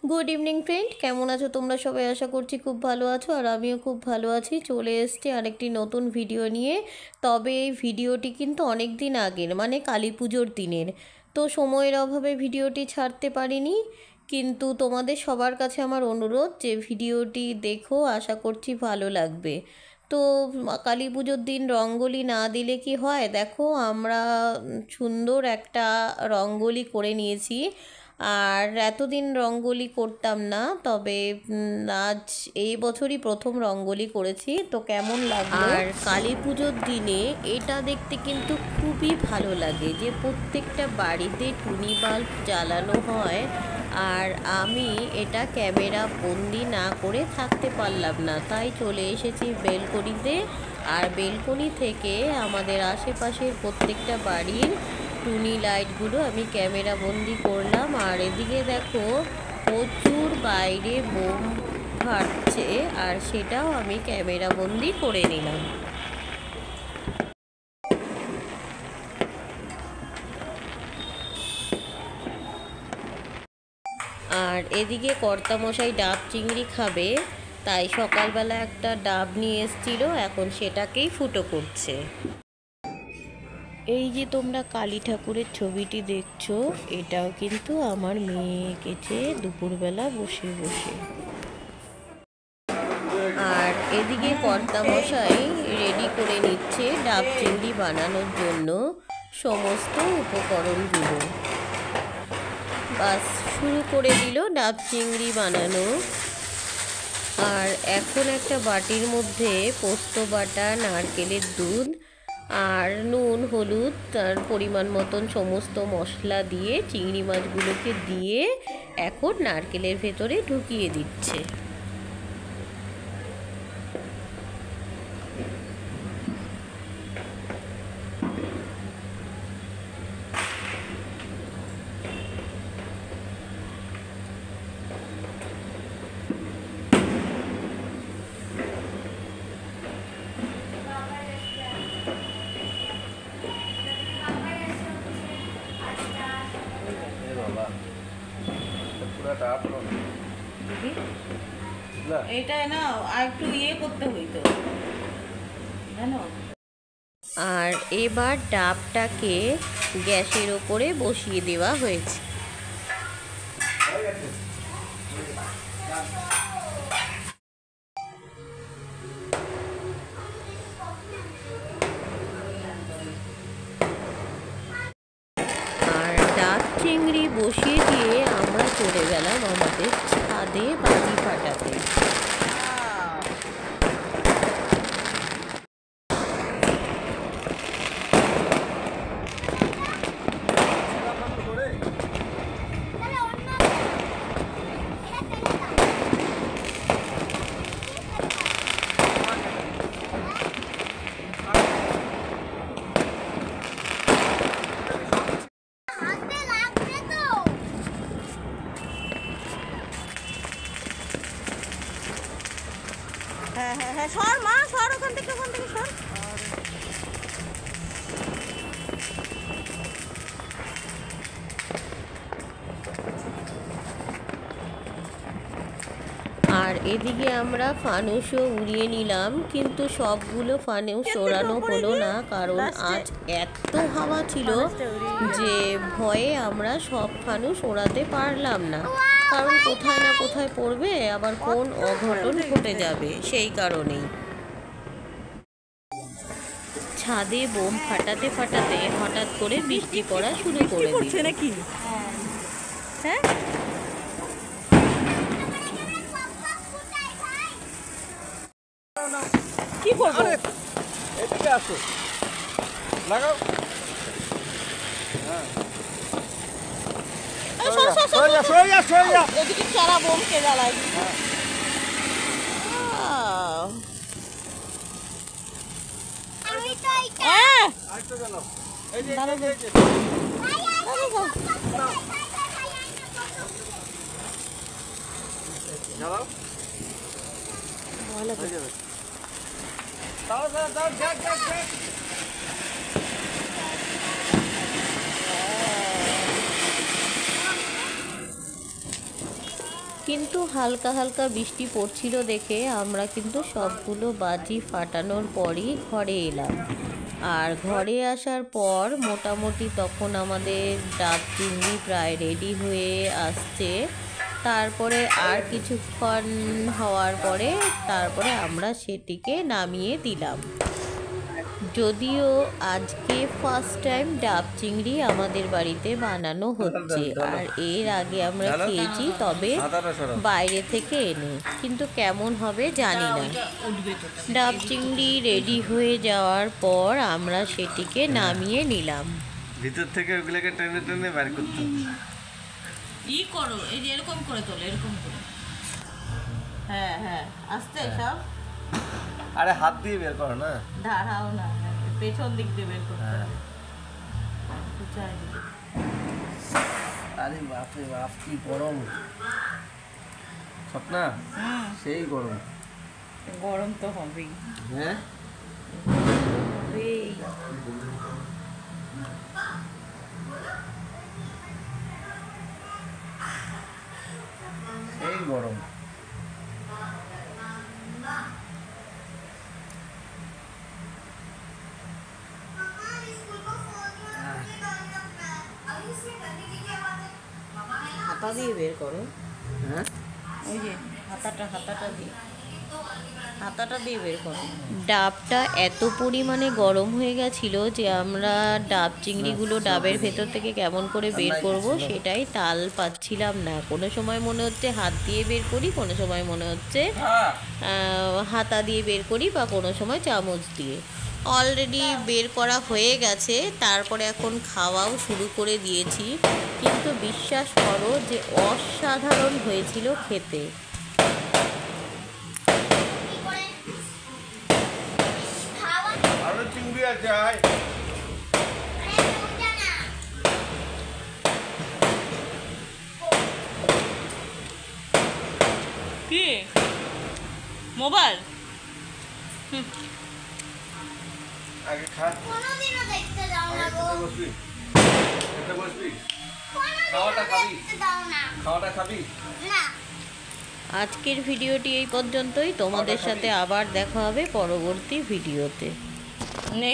Good evening friend, কেমন আছো তোমরা সবাই? আশা করছি খুব ভালো আছো, আর আমিও খুব ভালো আছি। চলে এসেছি আরেকটি নতুন ভিডিও নিয়ে। তবে এই ভিডিওটি কিন্তু অনেক দিন আগের, মানে কালী পুজোর দিনের। তো সময়ের অভাবে ভিডিওটি ছাড়তে পারিনি, কিন্তু তোমাদের সবার কাছে আমার অনুরোধ যে ভিডিওটি দেখো, আশা করছি ভালো লাগবে। তো কালী পুজোর দিন রঙ্গোলি না দিলে কি হয়? দেখো, আমরা সুন্দর একটা রঙ্গোলি করে নিয়েছি। আর এতদিন রঙ্গোলি করতাম না, তবে আজ এই বছরই প্রথম রঙ্গোলি করেছি। তো কেমন লাগলো? আর কালী পুজোর দিনে এটা দেখতে কিন্তু খুবই ভালো লাগে যে প্রত্যেকটা বাড়িতে টুনি বাল্ব জ্বালানো হয়। আর আমি এটা ক্যামেরা বন্দি না করে থাকতে পারলাম না, তাই চলে এসেছি বেলকনিতে। আর বেলকনি থেকে আমাদের আশেপাশের প্রত্যেকটা বাড়ির টুনি লাইটগুলো আমি ক্যামেরা বন্দি করলাম। আর এদিকে দেখো, প্রচুর বাইরে বোম ফাটছে, আর সেটাও আমি ক্যামেরা বন্দি করে নিলাম। আর এদিকে কর্তামশাই ডাব চিংড়ি খাবে, তাই সকালবেলা একটা ডাব নিয়ে এসেছিল, এখন সেটাকেই ফুটো করছে। এই যে তোমরা কালী ঠাকুরের ছবিটি দেখছো, এটাও কিন্তু আমার মেয়ে এঁকেছে দুপুরবেলা বসে বসে। আর এদিকে কর্তামশাই রেডি করে নিচ্ছে ডাব চিংড়ি বানানোর জন্য সমস্ত উপকরণগুলো। বাস শুরু করে দিল ডাব চিংড়ি বানানো। আর এখন একটা বাটির মধ্যে পোস্ত বাটা, নারকেলের দুধ আর নুন, হলুদ, তার পরিমাণ মতন সমস্ত মশলা দিয়ে চিংড়ি মাছগুলোকে দিয়ে এখন নারকেলের ভেতরে ঢুকিয়ে দিচ্ছে। এইটাই না, আর একটু ইয়ে করতে হইতো জানো। আর এবার ডাবটাকে গ্যাসের ওপরে বসিয়ে দেওয়া হয়েছে। আর ডাব চিংড়ি বসিয়ে দিয়ে আমরা চলে গেলাম আমাদের ছাদে বাজি ফাটাতে। হ্যাঁ হ্যাঁ হ্যাঁ, সর মা, সর ওখান থেকে সর। আর এদিকে আমরা ফানুসও উড়িয়ে নিলাম, কিন্তু সবগুলো ফানুস ওড়ানো হলো না, কারণ আজ এত হাওয়া ছিল যে ভয়ে আমরা সব ফানুস ওড়াতে পারলাম না। কারণ কোথায় না কোথায় পড়বে, আবার কোন অঘটন ঘটে যাবে, সেই কারণেই। ছাদে বোম ফাটাতে ফাটাতে হঠাৎ করে বৃষ্টি পড়া শুরু করে দিল নাকি? হ্যাঁ, কি করবো? এদিকে আসো, লাগাও। এদিকে চারা বোমকে জ্বালাই। হ্যাঁ, কিন্তু হালকা হালকা বৃষ্টি পড়ছিল দেখে আমরা কিন্তু সবগুলো বাজি ফাটানোর পরই ঘরে এলাম। আর ঘরে আসার পর মোটামুটি তখন আমাদের ডাব চিংড়ি প্রায় রেডি হয়ে আসছে। তারপরে আর কিছুক্ষণ হওয়ার পরে আমরা সেটিকে নামিয়ে দিলাম। যদিও আজকে ফার্স্ট টাইম ডাব চিংড়ি আমাদের বাড়িতে বানানো হচ্ছে, আর এর আগে আমরা খেয়েছি, তবে বাইরে থেকে এনে, কিন্তু কেমন হবে জানি না। ডাব চিংড়ি রেডি হয়ে যাওয়ার পর আমরা সেটিকে নামিয়ে নিলাম। ভিতর থেকে ওগুলোকে টেনে টেনে বের করতে করো, এই যে এরকম করে তোলো, এরকম করে। হ্যাঁ হ্যাঁ, আস্তে সব। আরে হাত দিয়ে বের করো না, দাঁড়াও না, পেছন দিক দিয়ে বের করতে হবে। আরে বাপরে বাপ, কি গরম স্বপ্না, সেই গরম। গরম তো হবেই। হ্যাঁ, হবেই। সেই গরম। হাতা দিয়ে বের করো। হ্যাঁ, ওই যে হাতাটা দিয়ে বের করো। ডাবটা এত পরিমাণে গরম হয়ে গেছিল যে আমরা ডাব চিংড়িগুলো ডাবের ভেতর থেকে কেমন করে বের করব সেটাই তাল পাচ্ছিলাম না। কোনো সময় মনে হচ্ছে হাত দিয়ে বের করি, কোনো সময় মনে হচ্ছে হাতা দিয়ে বের করি, বা কোনো সময় চামচ দিয়ে। অলরেডি বের করা হয়ে গেছে, তারপরে এখন খাওয়াও শুরু করে দিয়েছি। কিন্তু বিশ্বাস করো যে অসাধারণ হয়েছিল খেতে। আরো চিংড়ি আছে। কি মোবাইল? আগে খা, কোনোদিনও দেখতে দাও না গো। খেতে বসবি, খাওয়াটা খাবি, দাও না। খাওয়াটা খাবি। না। আজকের ভিডিওটি এই পর্যন্তই। তোমাদের সাথে আবার দেখা হবে পরবর্তী ভিডিওতে। নে।